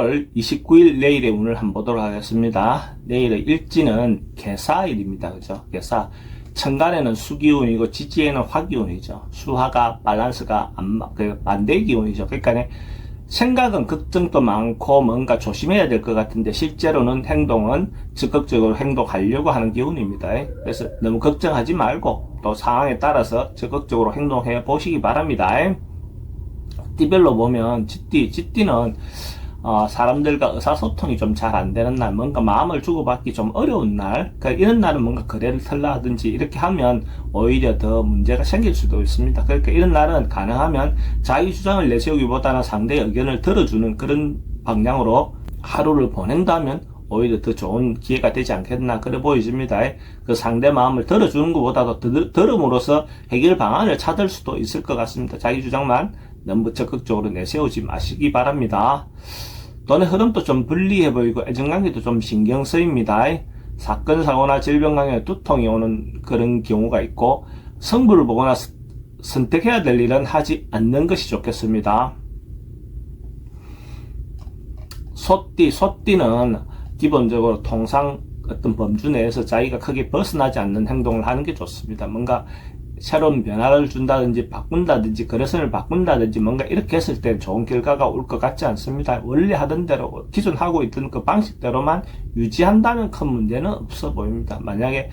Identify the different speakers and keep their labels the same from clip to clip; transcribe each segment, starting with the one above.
Speaker 1: 8월 29일 내일의 운을 한번 보도록 하겠습니다. 내일의 일지는 개사일입니다. 그죠? 개사. 천간에는 수기운이고 지지에는 화기운이죠. 수화가 밸런스가 반대 기운이죠. 그러니까 생각은 걱정도 많고 뭔가 조심해야 될 것 같은데 실제로는 행동은 적극적으로 행동하려고 하는 기운입니다. 그래서 너무 걱정하지 말고 또 상황에 따라서 적극적으로 행동해 보시기 바랍니다. 띠별로 보면 쥐띠는 사람들과 의사소통이 좀 잘 안 되는 날, 뭔가 마음을 주고받기 좀 어려운 날, 이런 날은 뭔가 거래를 털라 하든지 이렇게 하면 오히려 더 문제가 생길 수도 있습니다. 그러니까 이런 날은 가능하면 자기 주장을 내세우기보다는 상대의 의견을 들어주는 그런 방향으로 하루를 보낸다면 오히려 더 좋은 기회가 되지 않겠나 그래 보여집니다. 그 상대 마음을 들어주는 것보다도 들음으로써 해결 방안을 찾을 수도 있을 것 같습니다. 자기 주장만 너무 적극적으로 내세우지 마시기 바랍니다. 돈의 흐름도 좀 불리해 보이고 애정관계도 좀 신경 쓰입니다. 사건, 사고나 질병관계 두통이 오는 그런 경우가 있고 성부를 보거나 선택해야 될 일은 하지 않는 것이 좋겠습니다. 소띠는 기본적으로 통상 어떤 범주 내에서 자기가 크게 벗어나지 않는 행동을 하는 게 좋습니다. 뭔가 새로운 변화를 준다든지 바꾼다든지 거래선을 바꾼다든지 뭔가 이렇게 했을 때 좋은 결과가 올 것 같지 않습니다. 원래 하던 대로 기존 하고 있던 그 방식대로만 유지한다면 큰 문제는 없어 보입니다. 만약에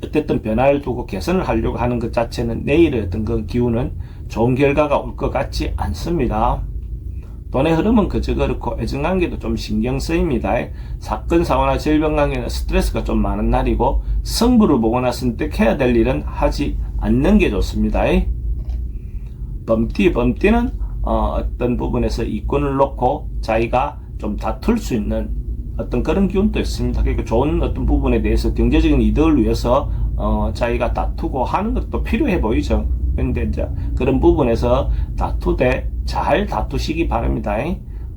Speaker 1: 어쨌든 변화를 두고 개선을 하려고 하는 것 자체는 내일의 어떤 그 기운은 좋은 결과가 올 것 같지 않습니다. 돈의 흐름은 그저 그렇고 애정관계도 좀 신경 쓰입니다. 사건, 사고나 질병관계는 스트레스가 좀 많은 날이고 승부를 보거나 선택해야 될 일은 하지 않는 게 좋습니다. 범띠는 어떤 부분에서 이권을 놓고 자기가 좀 다툴 수 있는 어떤 그런 기운도 있습니다. 그러니까 좋은 어떤 부분에 대해서 경제적인 이득을 위해서 자기가 다투고 하는 것도 필요해 보이죠. 근데 이제 그런 부분에서 다투되 잘 다투시기 바랍니다.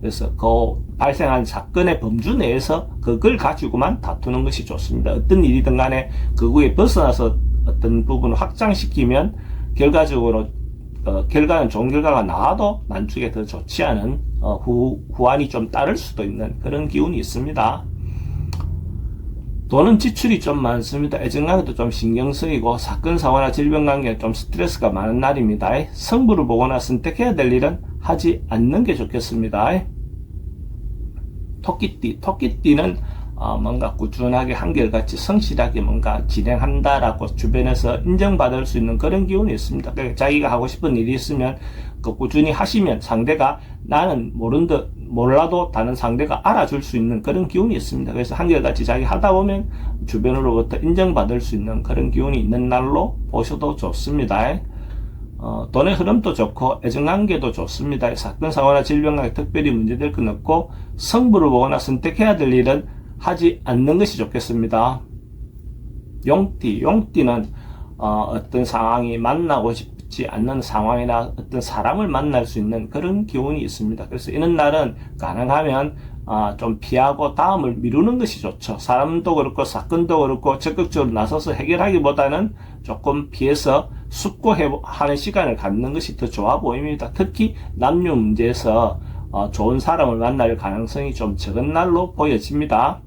Speaker 1: 그래서 그 발생한 사건의 범주 내에서 그걸 가지고만 다투는 것이 좋습니다. 어떤 일이든 간에 그거에 벗어나서 어떤 부분을 확장시키면 결과적으로 결과는 좋은 결과가 나와도 나중에 더 좋지 않은 후환이 좀 따를 수도 있는 그런 기운이 있습니다. 돈은 지출이 좀 많습니다. 애정관계도 좀 신경 쓰이고 사건, 사고나 질병관계는 좀 스트레스가 많은 날입니다. 성부를 보거나 선택해야 될 일은 하지 않는 게 좋겠습니다. 토끼띠는 뭔가 꾸준하게 한결같이 성실하게 뭔가 진행한다라고 주변에서 인정받을 수 있는 그런 기운이 있습니다. 그러니까 자기가 하고 싶은 일이 있으면 그 꾸준히 하시면 상대가 나는 몰라도 다른 상대가 알아줄 수 있는 그런 기운이 있습니다. 그래서 한결같이 자기 하다 보면 주변으로부터 인정받을 수 있는 그런 기운이 있는 날로 보셔도 좋습니다. 돈의 흐름도 좋고 애정관계도 좋습니다. 사건, 사고나 질병관계 특별히 문제될 건 없고 성부를 보거나 선택해야 될 일은 하지 않는 것이 좋겠습니다. 용띠는 어떤 상황이 만나고 싶지 않는 상황이나 어떤 사람을 만날 수 있는 그런 기운이 있습니다. 그래서 이런 날은 가능하면 좀 피하고 다음을 미루는 것이 좋죠. 사람도 그렇고 사건도 그렇고 적극적으로 나서서 해결하기보다는 조금 피해서 숙고하는 시간을 갖는 것이 더 좋아 보입니다. 특히 남녀 문제에서 좋은 사람을 만날 가능성이 좀 적은 날로 보여집니다.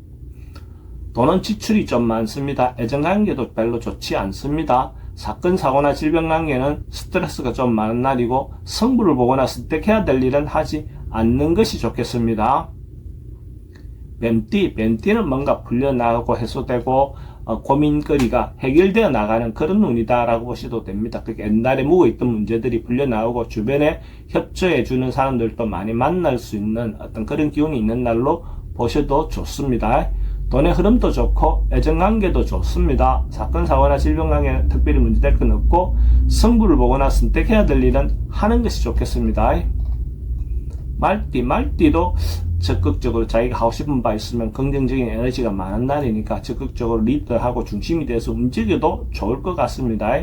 Speaker 1: 돈은 지출이 좀 많습니다. 애정관계도 별로 좋지 않습니다. 사건, 사고나 질병관계는 스트레스가 좀 많은 날이고 성부를 보거나 선택해야 될 일은 하지 않는 것이 좋겠습니다. 뱀띠는 뭔가 풀려나가고 해소되고 고민거리가 해결되어 나가는 그런 운이다라고 보셔도 됩니다. 그러니까 옛날에 묵어있던 문제들이 풀려나오고 주변에 협조해주는 사람들도 많이 만날 수 있는 어떤 그런 기운이 있는 날로 보셔도 좋습니다. 돈의 흐름도 좋고 애정관계도 좋습니다. 사건, 사고나 질병관계는 특별히 문제될 건 없고 성부를 보거나 선택해야 될 일은 하는 것이 좋겠습니다. 말띠도 적극적으로 자기가 하고 싶은 바 있으면 긍정적인 에너지가 많은 날이니까 적극적으로 리더하고 중심이 돼서 움직여도 좋을 것 같습니다.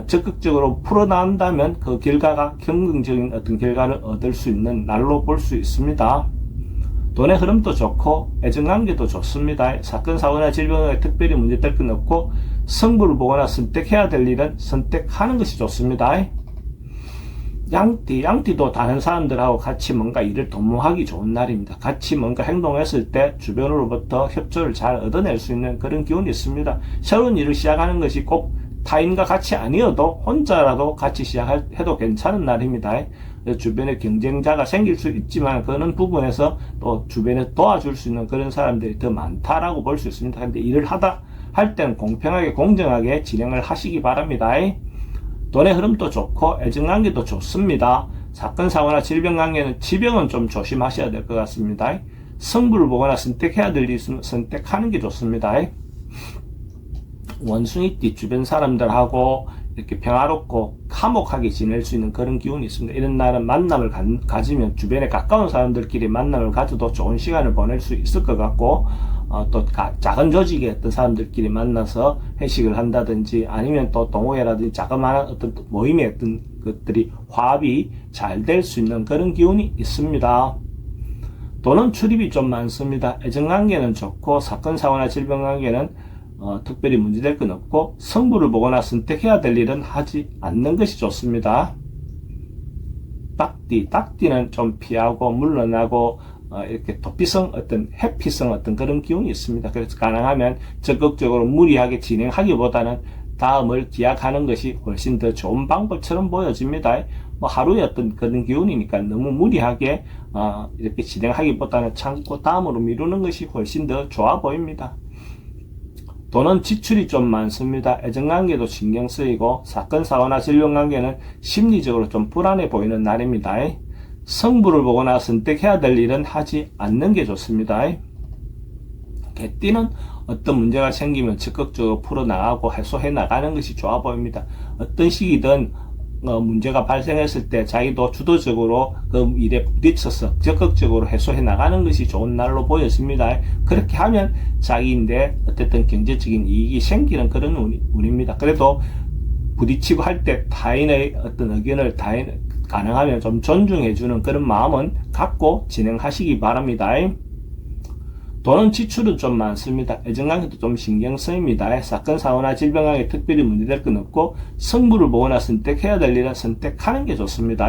Speaker 1: 적극적으로 풀어나간다면 그 결과가 긍정적인 어떤 결과를 얻을 수 있는 날로 볼 수 있습니다. 돈의 흐름도 좋고 애정관계도 좋습니다. 사건, 사고나 질병에 특별히 문제될 건 없고 성부를 보거나 선택해야 될 일은 선택하는 것이 좋습니다. 양띠도 다른 사람들하고 같이 뭔가 일을 도모하기 좋은 날입니다. 같이 뭔가 행동했을 때 주변으로부터 협조를 잘 얻어낼 수 있는 그런 기운이 있습니다. 새로운 일을 시작하는 것이 꼭 타인과 같이 아니어도 혼자라도 같이 시작해도 괜찮은 날입니다. 주변에 경쟁자가 생길 수 있지만 그런 부분에서 또 주변에 도와줄 수 있는 그런 사람들이 더 많다라고 볼 수 있습니다. 근데 일을 할 때는 공평하게 공정하게 진행을 하시기 바랍니다. 돈의 흐름도 좋고 애정관계도 좋습니다. 사건 사고나 질병 관계는 지병은 좀 조심하셔야 될 것 같습니다. 승부를 보거나 선택해야 될 일은 선택하는 게 좋습니다. 원숭이띠 주변 사람들하고 이렇게 평화롭고 화목하게 지낼 수 있는 그런 기운이 있습니다. 이런 날은 만남을 가지면 주변에 가까운 사람들끼리 만남을 가져도 좋은 시간을 보낼 수 있을 것 같고 또 작은 조직의 어떤 사람들끼리 만나서 회식을 한다든지 아니면 또 동호회라든지 자그마한 어떤 모임의 어떤 것들이 화합이 잘 될 수 있는 그런 기운이 있습니다. 돈은 출입이 좀 많습니다. 애정관계는 좋고 사건 사고나 질병 관계는 특별히 문제될 건 없고 승부를 보거나 선택해야 될 일은 하지 않는 것이 좋습니다. 딱띠는 좀 피하고 물러나고 이렇게 도피성 회피성 그런 기운이 있습니다. 그래서 가능하면 적극적으로 무리하게 진행하기보다는 다음을 기약하는 것이 훨씬 더 좋은 방법처럼 보여집니다. 하루의 그런 기운이니까 너무 무리하게 이렇게 진행하기보다는 참고 다음으로 미루는 것이 훨씬 더 좋아 보입니다. 돈은 지출이 좀 많습니다. 애정관계도 신경 쓰이고 사건 사고나 질병 관계는 심리적으로 좀 불안해 보이는 날입니다. 승부를 보거나 선택해야 될 일은 하지 않는 게 좋습니다. 개띠는 어떤 문제가 생기면 적극적으로 풀어나가고 해소해 나가는 것이 좋아 보입니다. 어떤 시기든 문제가 발생했을 때 자기도 주도적으로 그 일에 부딪혀서 적극적으로 해소해 나가는 것이 좋은 날로 보여집니다. 그렇게 하면 자기인데 어쨌든 경제적인 이익이 생기는 그런 운입니다. 그래도 부딪히고 할 때 타인의 어떤 의견을 가능하면 좀 존중해주는 그런 마음은 갖고 진행하시기 바랍니다. 돈은 지출은 좀 많습니다. 애정관계도 좀 신경 쓰입니다. 사건 사고나 질병 관계 특별히 문제될 건 없고 승부를 보거나 선택해야 될 일은 선택하는 게 좋습니다.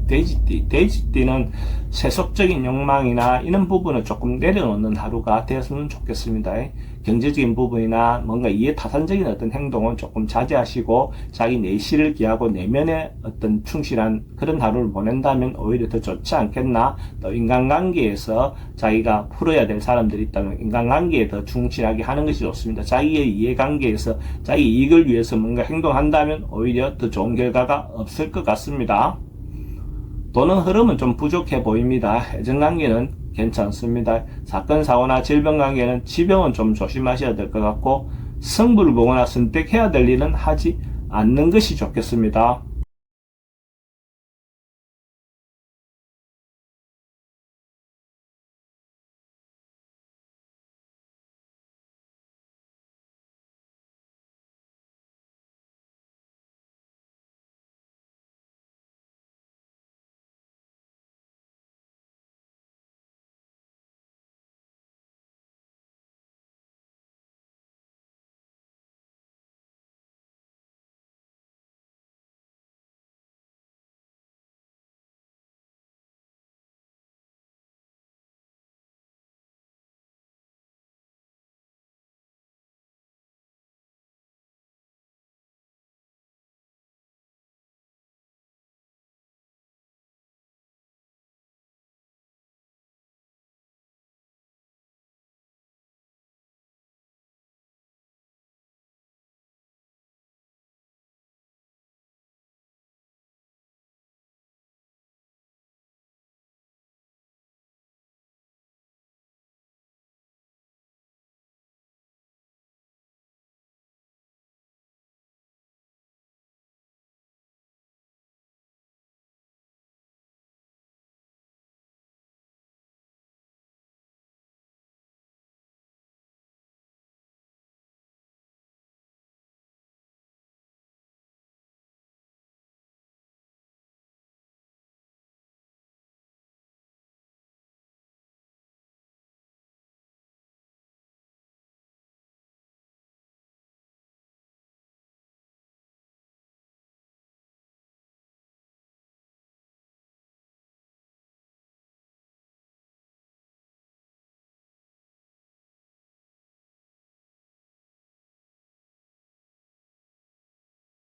Speaker 1: 돼지띠는 세속적인 욕망이나 이런 부분을 조금 내려놓는 하루가 되었으면 좋겠습니다. 경제적인 부분이나 뭔가 이해타산적인 어떤 행동은 조금 자제하시고 자기 내실을 기하고 내면에 어떤 충실한 그런 하루를 보낸다면 오히려 더 좋지 않겠나. 또 인간관계에서 자기가 풀어야 될 사람들이 있다면 인간관계에 더 충실하게 하는 것이 좋습니다. 자기의 이해관계에서 자기 이익을 위해서 뭔가 행동한다면 오히려 더 좋은 결과가 없을 것 같습니다. 돈은 흐름은 좀 부족해 보입니다. 애정관계는 괜찮습니다. 사건 사고나 질병 관계는 지병은 좀 조심하셔야 될 것 같고 승부를 보거나 선택해야 될 일은 하지 않는 것이 좋겠습니다.